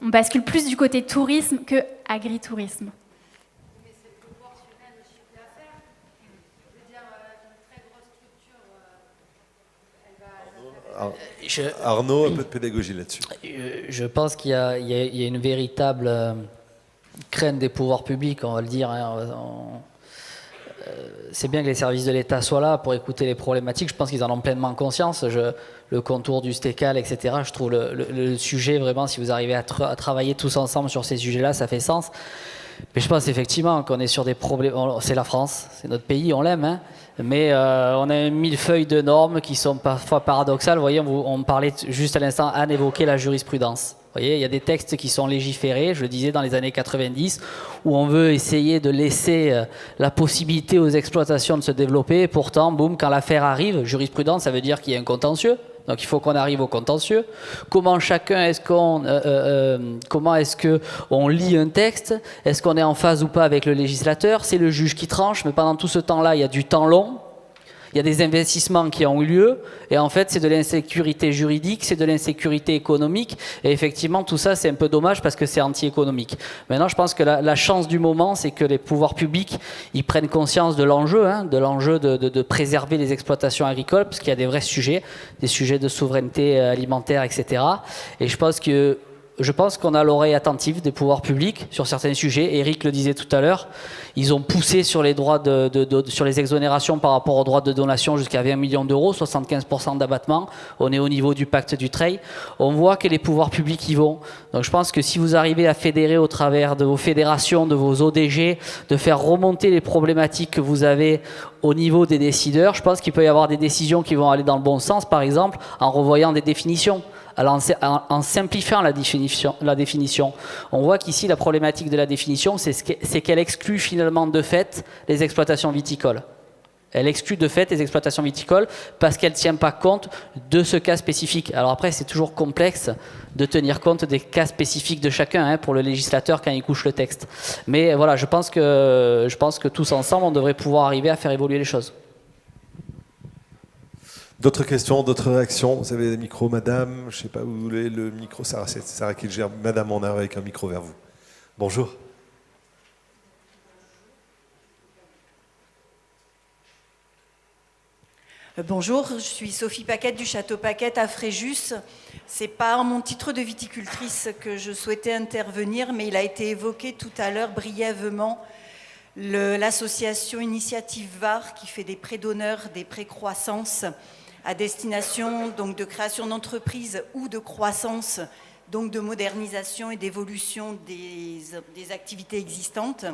bascule plus du côté tourisme que agritourisme. Arnaud, un peu de pédagogie là-dessus. Je pense qu'il y a une véritable crainte des pouvoirs publics, on va le dire. C'est bien que les services de l'État soient là pour écouter les problématiques. Je pense qu'ils en ont pleinement conscience. Le contour du stécal, etc. Je trouve le sujet, vraiment, si vous arrivez à travailler tous ensemble sur ces sujets-là, ça fait sens. Mais je pense effectivement qu'on est sur des problèmes. C'est la France, c'est notre pays, on l'aime, hein. Mais on a un millefeuille de normes qui sont parfois paradoxales. Vous voyez, on parlait juste à l'instant, Anne évoquait la jurisprudence. Vous voyez, il y a des textes qui sont légiférés, je le disais, dans les années 90, où on veut essayer de laisser la possibilité aux exploitations de se développer. Et pourtant, boum, quand l'affaire arrive, jurisprudence, ça veut dire qu'il y a un contentieux. Donc il faut qu'on arrive au contentieux. Comment est-ce qu'on lit un texte? Est-ce qu'on est en phase ou pas avec le législateur? C'est le juge qui tranche, mais pendant tout ce temps-là, il y a du temps long. il y a des investissements qui ont eu lieu, et en fait c'est de l'insécurité juridique, c'est de l'insécurité économique, et effectivement tout ça c'est un peu dommage parce que c'est anti-économique. Maintenant je pense que la chance du moment, c'est que les pouvoirs publics, ils prennent conscience de l'enjeu, de préserver les exploitations agricoles, parce qu'il y a des vrais sujets, des sujets de souveraineté alimentaire, etc. Et je pense qu'on a l'oreille attentive des pouvoirs publics sur certains sujets. Eric le disait tout à l'heure, ils ont poussé sur les droits sur les exonérations par rapport aux droits de donation jusqu'à 20 millions d'euros, 75% d'abattement. On est au niveau du pacte du Trey. On voit que les pouvoirs publics y vont. Donc je pense que si vous arrivez à fédérer au travers de vos fédérations, de vos ODG, de faire remonter les problématiques que vous avez au niveau des décideurs, je pense qu'il peut y avoir des décisions qui vont aller dans le bon sens, par exemple en revoyant des définitions. Alors, en simplifiant la définition, on voit qu'ici la problématique de la définition, c'est qu'elle exclut finalement de fait les exploitations viticoles. Elle exclut de fait les exploitations viticoles parce qu'elle ne tient pas compte de ce cas spécifique. Alors après, c'est toujours complexe de tenir compte des cas spécifiques de chacun pour le législateur quand il couche le texte. Mais voilà, je pense que tous ensemble, on devrait pouvoir arriver à faire évoluer les choses. D'autres questions, d'autres réactions? Vous avez des micros, madame? Je ne sais pas où vous voulez le micro. Sarah, c'est Sarah qui le gère. Madame, on a avec un micro vers vous. Bonjour. Bonjour, je suis Sophie Paquette du Château Paquette à Fréjus. C'est pas mon titre de viticultrice que je souhaitais intervenir, mais il a été évoqué tout à l'heure brièvement. L'association Initiative VAR qui fait des prêts d'honneur, des prêts croissance à destination donc de création d'entreprises ou de croissance, donc de modernisation et d'évolution des activités existantes.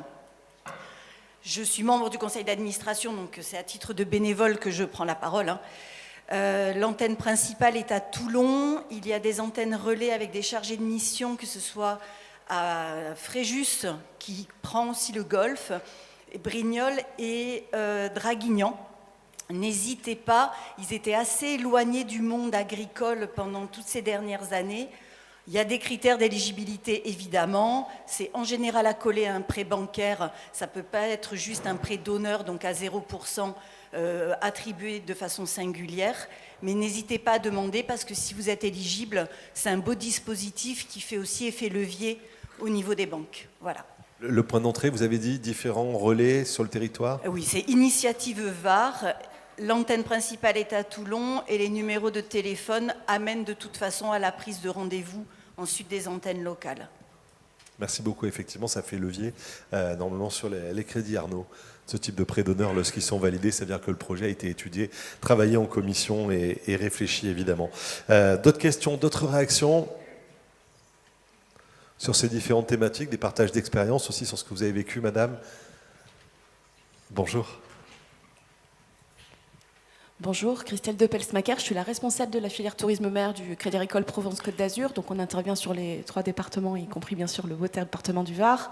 Je suis membre du conseil d'administration, donc c'est à titre de bénévole que je prends la parole. L'antenne principale est à Toulon. Il y a des antennes relais avec des chargés de mission, que ce soit à Fréjus, qui prend aussi le Golfe, Brignoles et Draguignan. N'hésitez pas, ils étaient assez éloignés du monde agricole pendant toutes ces dernières années. Il y a des critères d'éligibilité, évidemment. C'est en général accolé à un prêt bancaire. Ça ne peut pas être juste un prêt d'honneur, donc à 0%, attribué de façon singulière. Mais n'hésitez pas à demander, parce que si vous êtes éligible, c'est un beau dispositif qui fait aussi effet levier au niveau des banques. Voilà. Le point d'entrée, vous avez dit différents relais sur le territoire? Oui, c'est Initiative VAR. L'antenne principale est à Toulon et les numéros de téléphone amènent de toute façon à la prise de rendez-vous ensuite des antennes locales. Merci beaucoup. Effectivement, ça fait levier normalement sur les crédits, Arnaud. Ce type de prêts d'honneur, lorsqu'ils sont validés, c'est-à-dire que le projet a été étudié, travaillé en commission et réfléchi, évidemment. D'autres questions, d'autres réactions sur ces différentes thématiques, des partages d'expériences aussi sur ce que vous avez vécu, madame? Bonjour. Bonjour, Christelle Depelsmacher, je suis la responsable de la filière tourisme mer du Crédit Agricole Provence-Côte d'Azur. Donc on intervient sur les 3 départements, y compris bien sûr le beau département du Var.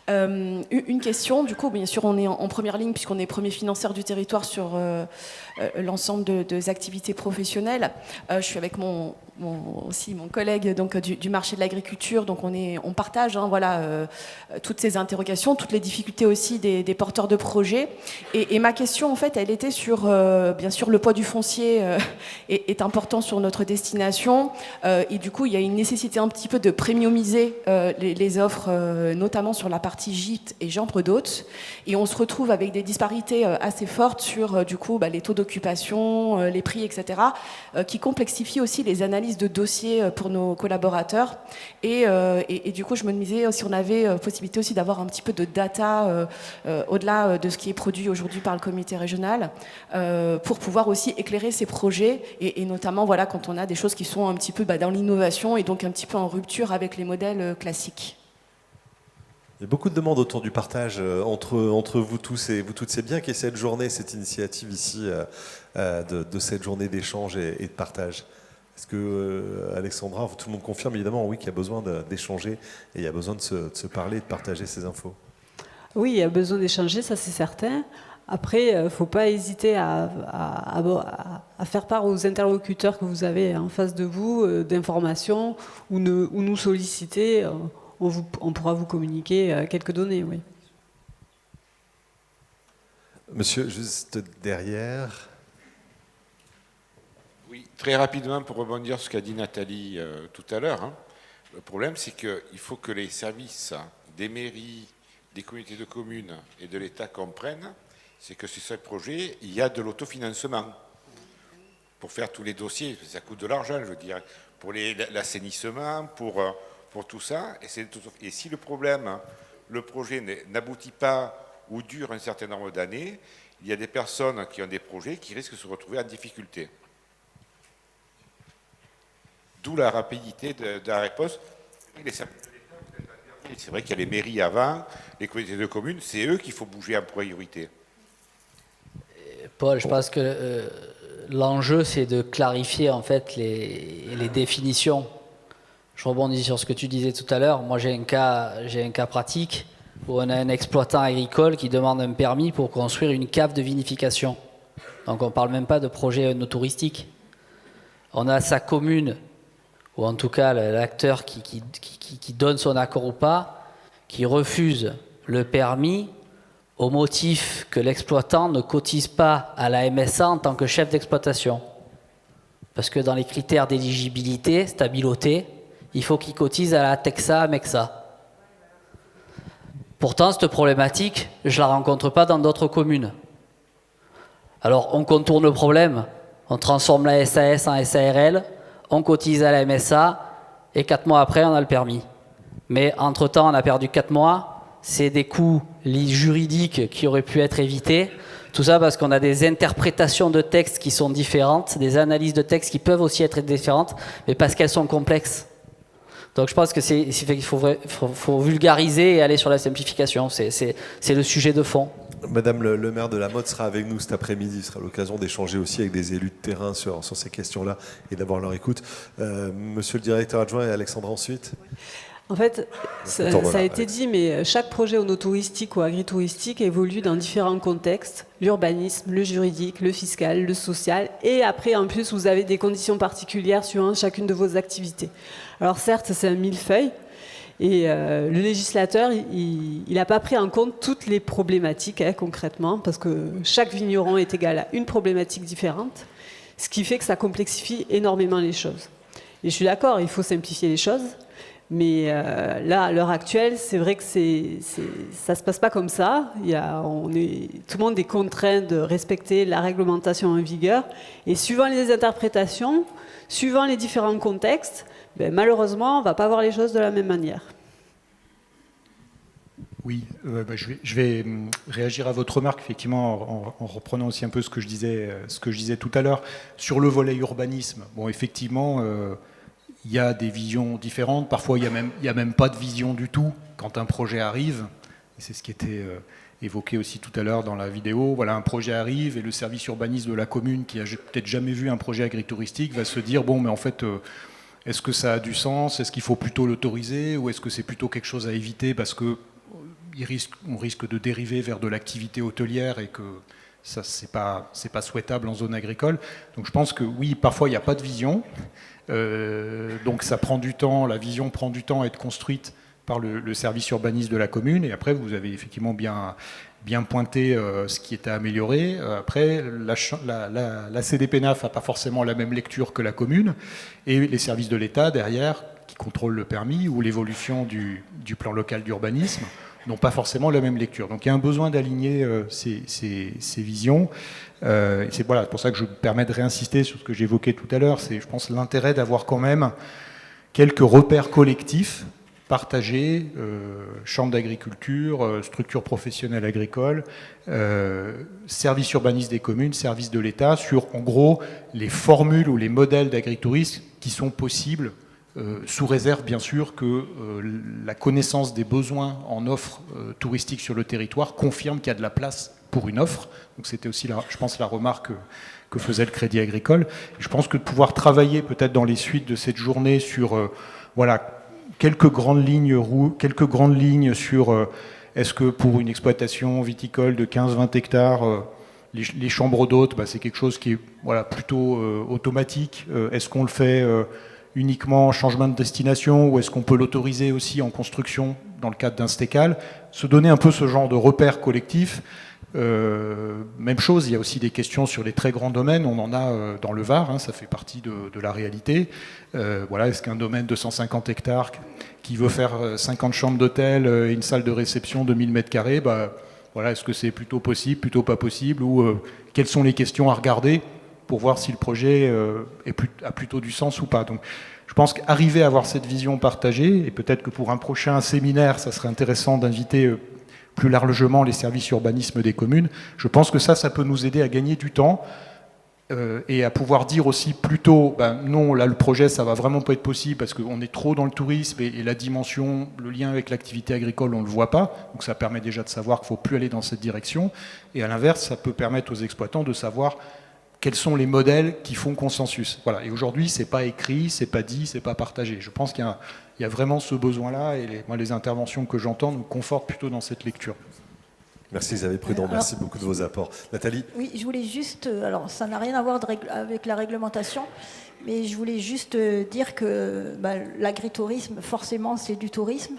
Une question, du coup, bien sûr on est en première ligne puisqu'on est premier financeur du territoire sur l'ensemble des activités professionnelles. Je suis avec aussi mon collègue donc, du marché de l'agriculture, donc on partage toutes ces interrogations, toutes les difficultés aussi des porteurs de projets. Et ma question en fait, elle était sur bien sûr le poids du foncier est important sur notre destination et du coup il y a une nécessité un petit peu de premiumiser les offres, notamment sur la partie gîte et chambre d'hôtes, et on se retrouve avec des disparités assez fortes sur du coup les taux d'occupation, les prix, etc., qui complexifient aussi les analyses de dossiers pour nos collaborateurs. Et du coup je me disais si on avait possibilité aussi d'avoir un petit peu de data au-delà de ce qui est produit aujourd'hui par le comité régional pour pouvoir aussi éclairer ces projets et notamment voilà, quand on a des choses qui sont un petit peu dans l'innovation et donc un petit peu en rupture avec les modèles classiques. Il y a beaucoup de demandes autour du partage entre vous tous et vous toutes. C'est bien qu'il y ait cette journée, cette initiative ici de cette journée d'échange et de partage. Est-ce que, Alexandra, tout le monde confirme évidemment oui, qu'il y a besoin d'échanger et il y a besoin de se parler et de partager ces infos? Oui, il y a besoin d'échanger, ça c'est certain. Après, il ne faut pas hésiter à faire part aux interlocuteurs que vous avez en face de vous d'informations ou nous solliciter. On pourra vous communiquer quelques données, oui. Monsieur, juste derrière. Oui, très rapidement, pour rebondir sur ce qu'a dit Nathalie tout à l'heure, le problème, c'est qu'il faut que les services des mairies, des communautés de communes et de l'État comprennent, c'est que sur ce projet, il y a de l'autofinancement. Pour faire tous les dossiers, ça coûte de l'argent, je veux dire, pour l'assainissement, pour tout ça. Et si le projet n'aboutit pas ou dure un certain nombre d'années, il y a des personnes qui ont des projets qui risquent de se retrouver en difficulté. D'où la rapidité de la réponse. C'est vrai qu'il y a les mairies avant, les communautés de communes, c'est eux qu'il faut bouger en priorité. Paul, je pense que l'enjeu, c'est de clarifier en fait les définitions. Je rebondis sur ce que tu disais tout à l'heure. Moi, j'ai un cas pratique où on a un exploitant agricole qui demande un permis pour construire une cave de vinification. Donc, on ne parle même pas de projet touristique. On a sa commune, ou en tout cas l'acteur qui donne son accord ou pas, qui refuse le permis au motif que l'exploitant ne cotise pas à la MSA en tant que chef d'exploitation. Parce que dans les critères d'éligibilité, stabiloté, il faut qu'il cotise à la TEXA, à MEXA. Pourtant, cette problématique, je ne la rencontre pas dans d'autres communes. Alors, on contourne le problème, on transforme la SAS en SARL, on cotise à la MSA, et 4 mois après, on a le permis. Mais entre-temps, on a perdu 4 mois, c'est des coûts juridiques qui auraient pu être évités. Tout ça parce qu'on a des interprétations de textes qui sont différentes, des analyses de textes qui peuvent aussi être différentes, mais parce qu'elles sont complexes. Donc je pense qu'il faut vulgariser et aller sur la simplification. C'est le sujet de fond. Madame le maire de La Motte sera avec nous cet après-midi. Ce sera l'occasion d'échanger aussi avec des élus de terrain sur ces questions-là et d'avoir leur écoute. Monsieur le directeur adjoint et Alexandra ensuite. En fait, ça a été dit, mais chaque projet onotouristique ou agritouristique évolue dans différents contextes. L'urbanisme, le juridique, le fiscal, le social. Et après, en plus, vous avez des conditions particulières suivant chacune de vos activités. Alors certes, c'est un millefeuille. Et le législateur, il n'a pas pris en compte toutes les problématiques, concrètement, parce que chaque vigneron est égal à une problématique différente, ce qui fait que ça complexifie énormément les choses. Et je suis d'accord, il faut simplifier les choses. Mais là, à l'heure actuelle, c'est vrai que ça ne se passe pas comme ça. Tout le monde est contraint de respecter la réglementation en vigueur. Et suivant les interprétations, suivant les différents contextes, malheureusement, on ne va pas voir les choses de la même manière. Oui, je vais réagir à votre remarque, effectivement, en reprenant aussi un peu ce que je disais tout à l'heure. Sur le volet urbanisme, bon, effectivement... il y a des visions différentes, parfois il n'y a même pas de vision du tout quand un projet arrive, et c'est ce qui était évoqué aussi tout à l'heure dans la vidéo. Voilà, un projet arrive et le service urbaniste de la commune qui a peut-être jamais vu un projet agritouristique va se dire, bon mais en fait, est-ce que ça a du sens, est-ce qu'il faut plutôt l'autoriser ou est-ce que c'est plutôt quelque chose à éviter parce qu'on risque de dériver vers de l'activité hôtelière et que ça c'est pas souhaitable en zone agricole. Donc je pense que oui, parfois il n'y a pas de vision. Donc ça prend du temps, la vision prend du temps à être construite par le service urbaniste de la commune, et après vous avez effectivement bien pointé ce qui était amélioré. Après, la CDPENAF n'a pas forcément la même lecture que la commune, et les services de l'État derrière, qui contrôlent le permis, ou l'évolution du plan local d'urbanisme, n'ont pas forcément la même lecture. Donc il y a un besoin d'aligner ces visions. C'est pour ça que je me permets de réinsister sur ce que j'évoquais tout à l'heure. C'est, je pense, l'intérêt d'avoir quand même quelques repères collectifs partagés, chambre d'agriculture, structure professionnelle agricole, services urbanistes des communes, services de l'État, sur en gros les formules ou les modèles d'agritourisme qui sont possibles, sous réserve bien sûr que la connaissance des besoins en offre touristique sur le territoire confirme qu'il y a de la place pour une offre. Donc c'était aussi, je pense, la remarque que faisait le Crédit Agricole. Je pense que de pouvoir travailler peut-être dans les suites de cette journée sur quelques grandes lignes sur est-ce que pour une exploitation viticole de 15-20 hectares, les chambres d'hôtes, c'est quelque chose qui est plutôt automatique. Est-ce qu'on le fait uniquement en changement de destination ou est-ce qu'on peut l'autoriser aussi en construction dans le cadre d'un STECAL? Se donner un peu ce genre de repères collectifs Même chose, il y a aussi des questions sur les très grands domaines, on en a dans le Var, hein, ça fait partie de la réalité. Voilà, est-ce qu'un domaine de 150 hectares qui veut faire 50 chambres d'hôtel et une salle de réception de 1000 m², voilà, est-ce que c'est plutôt possible, plutôt pas possible, ou quelles sont les questions à regarder pour voir si le projet a plutôt du sens ou pas. Donc, je pense qu'arriver à avoir cette vision partagée, et peut-être que pour un prochain séminaire, ça serait intéressant d'inviter plus largement les services urbanisme des communes, je pense que ça peut nous aider à gagner du temps et à pouvoir dire aussi plutôt, non, là le projet ça va vraiment pas être possible parce qu'on est trop dans le tourisme et la dimension, le lien avec l'activité agricole on le voit pas, donc ça permet déjà de savoir qu'il faut plus aller dans cette direction, et à l'inverse ça peut permettre aux exploitants de savoir quels sont les modèles qui font consensus. Voilà. Et aujourd'hui, c'est pas écrit, c'est pas dit, c'est pas partagé. Je pense qu'il y a vraiment ce besoin-là, et les interventions que j'entends nous confortent plutôt dans cette lecture. Merci Xavier Prudent, merci beaucoup de vos apports. Nathalie ? Oui, je voulais juste, alors ça n'a rien à voir avec la réglementation, mais je voulais juste dire que l'agritourisme, forcément, c'est du tourisme.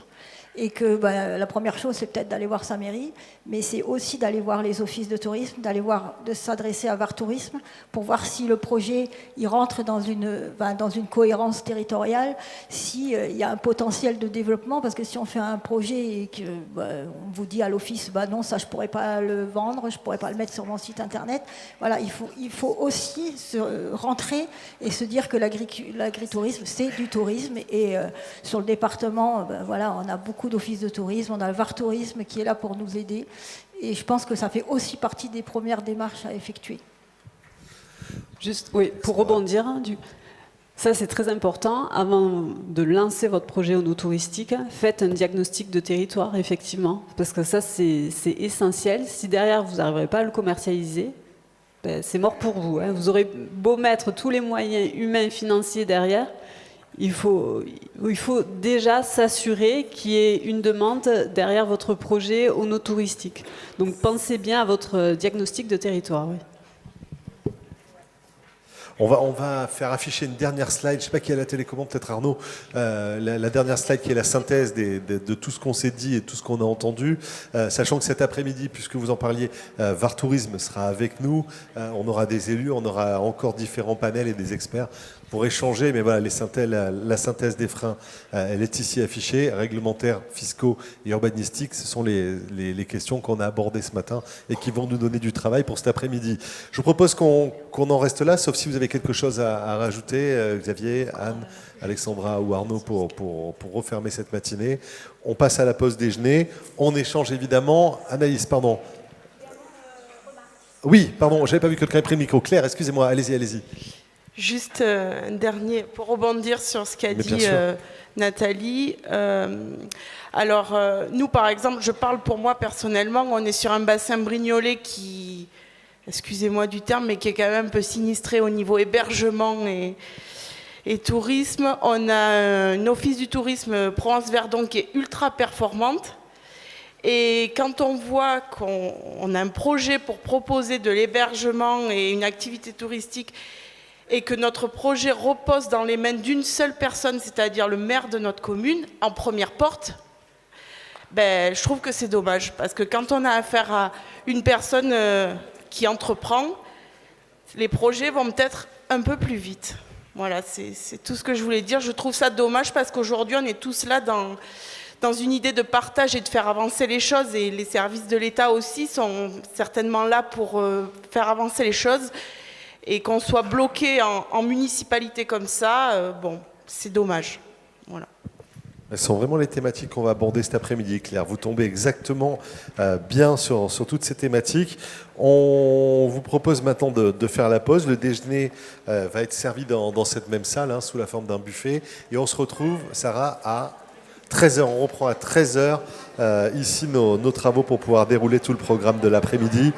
Et que la première chose, c'est peut-être d'aller voir sa mairie, mais c'est aussi d'aller voir les offices de tourisme, de s'adresser à Var Tourisme pour voir si le projet il rentre dans une cohérence territoriale, s'il y a un potentiel de développement, parce que si on fait un projet et qu'on vous dit à l'office, non, ça je ne pourrais pas le vendre, je ne pourrais pas le mettre sur mon site internet, voilà, il faut aussi rentrer et se dire que l'agritourisme, c'est du tourisme, et sur le département, voilà, on a beaucoup d'offices de tourisme, on a le Var Tourisme qui est là pour nous aider, et je pense que ça fait aussi partie des premières démarches à effectuer. Juste, oui, pour rebondir, ça c'est très important, avant de lancer votre projet touristique, faites un diagnostic de territoire, effectivement, parce que ça c'est essentiel. Si derrière vous n'arriverez pas à le commercialiser, c'est mort pour vous, hein. Vous aurez beau mettre tous les moyens humains et financiers derrière, il faut déjà s'assurer qu'il y ait une demande derrière votre projet touristique. Donc pensez bien à votre diagnostic de territoire. Oui. On va faire afficher une dernière slide, je ne sais pas qui est à la télécommande, peut-être Arnaud, la dernière slide qui est la synthèse de tout ce qu'on s'est dit et tout ce qu'on a entendu, sachant que cet après-midi, puisque vous en parliez, Var Tourisme sera avec nous, on aura des élus, on aura encore différents panels et des experts pour échanger, mais voilà, la synthèse des freins, elle est ici affichée, réglementaires, fiscaux et urbanistiques, ce sont les questions qu'on a abordées ce matin et qui vont nous donner du travail pour cet après-midi. Je vous propose qu'on en reste là, sauf si vous avez quelque chose à rajouter, Xavier, Anne, Alexandra ou Arnaud, pour refermer cette matinée. On passe à la pause déjeuner, on échange évidemment. Anaïs, pardon. Oui, pardon, j'avais pas vu que quelqu'un ait pris le micro. Claire, excusez-moi, allez-y. Juste un dernier, pour rebondir sur ce qu'a dit Nathalie. Nous, par exemple, je parle pour moi personnellement, on est sur un bassin Brignolet qui, excusez-moi du terme, mais qui est quand même un peu sinistré au niveau hébergement et tourisme. On a un office du tourisme Provence-Verdon qui est ultra performante. Et quand on voit qu'on a un projet pour proposer de l'hébergement et une activité touristique, et que notre projet repose dans les mains d'une seule personne, c'est-à-dire le maire de notre commune, en première porte, je trouve que c'est dommage. Parce que quand on a affaire à une personne qui entreprend, les projets vont peut-être un peu plus vite. Voilà, c'est tout ce que je voulais dire. Je trouve ça dommage parce qu'aujourd'hui, on est tous là dans une idée de partage et de faire avancer les choses. Et les services de l'État aussi sont certainement là pour faire avancer les choses. Et qu'on soit bloqué en municipalité comme ça, c'est dommage. Voilà. Ce sont vraiment les thématiques qu'on va aborder cet après-midi, Claire. Vous tombez exactement bien sur toutes ces thématiques. On vous propose maintenant de faire la pause. Le déjeuner va être servi dans cette même salle, sous la forme d'un buffet. Et on se retrouve, Sarah, à 13h. On reprend à 13h ici nos travaux pour pouvoir dérouler tout le programme de l'après-midi.